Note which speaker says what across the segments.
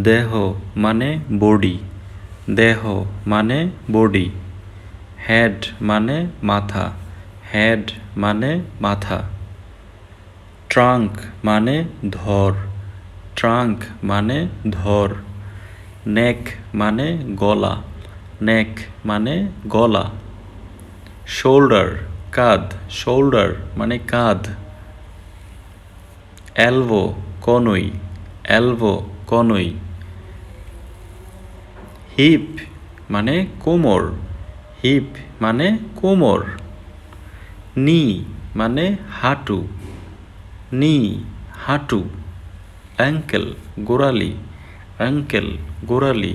Speaker 1: দেহ মানে বডি, দেহ মানে বডি। হেড মানে মাথা, হেড মানে মাথা। ট্রাঙ্ক মানে ধর, ট্রাঙ্ক মানে ধর। নেক মানে গলা, নেক মানে গলা। শোল্ডার কাঁধ, শোল্ডার মানে কাঁধ। এলবো কনুই, এলবো কনুই। হিপ মানে কোমর, হিপ মানে কোমর। নি মানে হাঁটু, নি হাঁটু। অ্যাঙ্কেল গোড়ালি, অ্যাঙ্কেল গোড়ালি।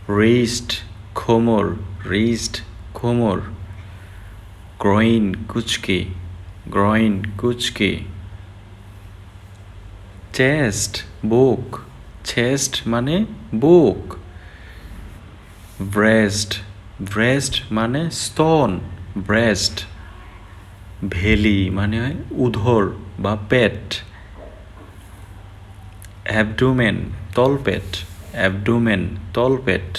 Speaker 1: রিস্ট কোমর, রিস্ট কোমর। গ্রইন কুচকে, গ্রইন কুচকে। চেস্ট বুক, চেস্ট মানে বুক। ব্রেস্ট, ব্রেস্ট মানে স্তন, ব্রেস্ট। ভেলি মানে উদর বা পেট। অ্যাবডোমেন তলপেট, অ্যাবডোমেন তলপেট।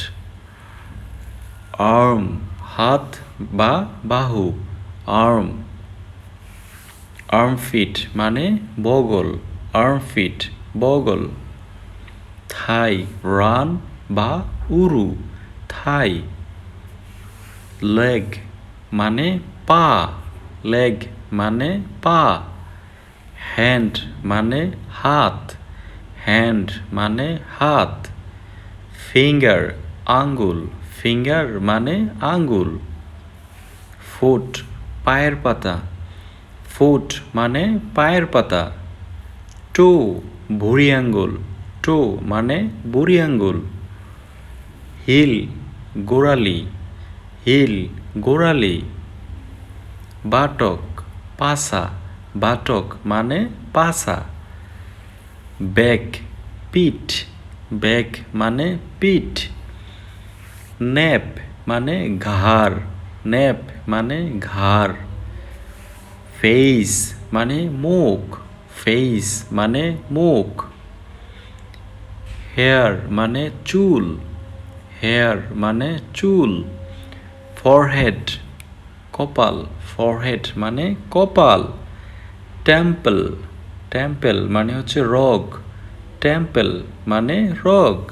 Speaker 1: আর্ম হাত বা বাহু, আর্ম। আর্মফিট মানে বগল, আর্মফিট বগল। থাই রান বা উরু, থাই। লেগ মানে পা, লেগ মানে পা। হ্যান্ড মানে হাত, হ্যান্ড মানে হাত। ফিঙ্গার আঙ্গুল, ফিঙ্গার মানে আঙ্গুল। ফুট পায়ের পাতা, ফুট মানে পায়ের পাতা। টো বুড়ি আঙ্গুল, টো মানে বুড়ি আঙ্গুল। হিল গোড়ালি, হিল গোড়ালি। বাটক পাছা, বাটক মানে পাছা। ব্যাক পিঠ, ব্যাক মানে পিঠ। নেপ মানে ঘাড়, নেপ মানে ঘাড়। ফেস মানে মুখ, ফেস মানে মুখ। হেয়ার মানে চুল, হেয়ার মানে চুল। ফরহেড কপাল, ফরহেড মানে কপাল। টেম্পল, টেম্পল মানে হচ্ছে রগ, টেম্পল মানে রগ।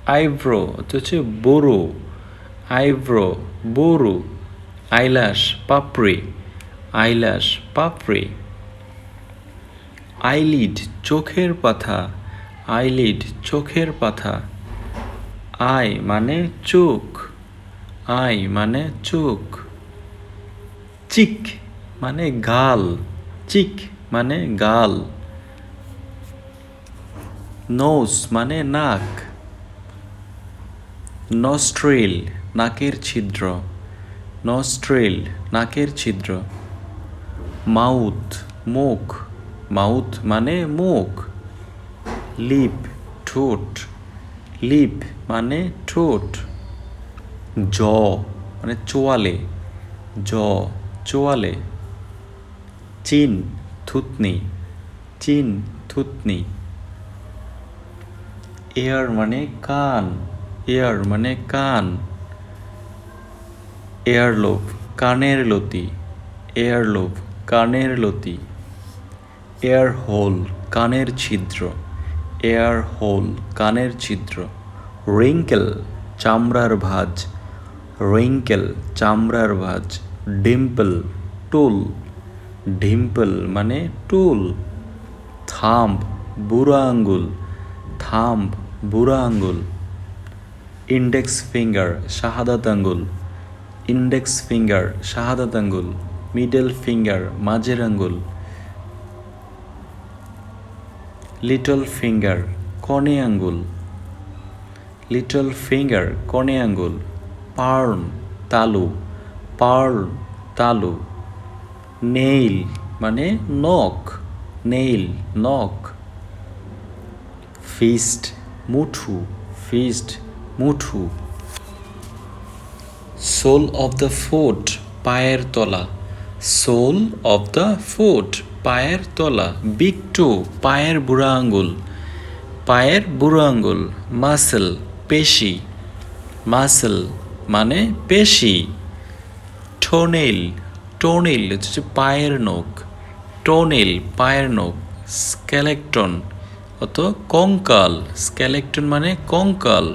Speaker 1: আইব্রো হচ্ছে বড়ো, আইব্রো বড়ো। আইল্যাশ পাপড়ি, আইল্যাশ পাপড়ি। আইলিড চোখের পাতা, আইলিড চোখের পাতা। আই মানে চোখ, আই মানে চোখ। চিক মানে গাল, চিক মানে গাল। নোজ মানে নাক। নস্ট্রিল নাকের ছিদ্র, নস্ট্রিল নাকের ছিদ্র। মাউথ মুখ, মাউথ মানে মুখ। লিপ ঠোঁট, লিপ মানে ঠোঁট। জ মানে চোয়ালে, জ চোয়ালে। চিন থুতনি, চিন থুতনি। এয়ার মানে কান, এয়ার মানে কান। এয়ারলোব কানের লতি, এয়ারলোব কানের লতি। এয়ার হোল কানের ছিদ্র, এয়ার হোল কানের ছিদ্র। রিঙ্কেল চামড়ার ভাঁজ, রিঙ্কেল চামড়ার ভাঁজ। ডিম্পল টুল, ডিম্পল মানে টুল। থাম্ব বুড়া আঙ্গুল, থাম্ব বুড়া আঙ্গুল। ইন্ডেক্স ফিঙ্গার শাহাদাত আঙ্গুল, ইন্ডেক্স ফিঙ্গার শাহাদাত আঙ্গুল। মিডল ফিঙ্গার মাঝের আঙ্গুল। লিটল ফিঙ্গার কনে আঙ্গুল, লিটল ফিঙ্গার কনে আঙ্গুল। পার্ল তালু, পার্ল তালু। নেইল মানে নখ, নেইল নখ। ফিস্ট মুঠু, ফিস্ট মুঠু। সোল অফ দ্য ফুট পায়ের তলা, সোল অফ দ্য ফুট পায়ের তলা। বিগ টো পায়ের বুড়া আঙ্গুল, পায়ের বুড়ো আঙ্গুল মাসেল পেশি মাসেল মানে পেশি টোনেল টোনেল হচ্ছে পায়ের নখ টোনেল পায়ের নখ স্কেলেটন অত কঙ্কাল স্কেলেটন মানে কঙ্কাল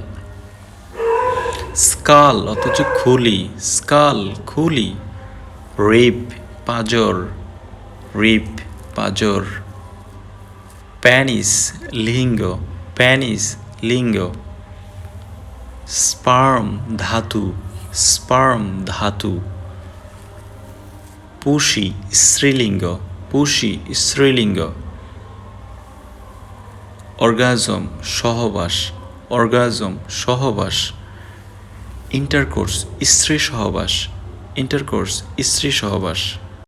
Speaker 1: স্কাল অথচ খুলি স্কাল খুলি রিপ পাজর রিপ পাজর প্যানিস লিঙ্গ প্যানিস লিঙ্গ স্পার্ম ধাতু স্পার্ম ধাতু পুষি স্ত্রীলিঙ্গ পুষি স্ত্রীলিঙ্গ অর্গাজম সহবাস অর্গাজম সহবাস ইন্টারকোর্স স্ত্রী সহবাস ইন্টারকোর্স স্ত্রী সহবাস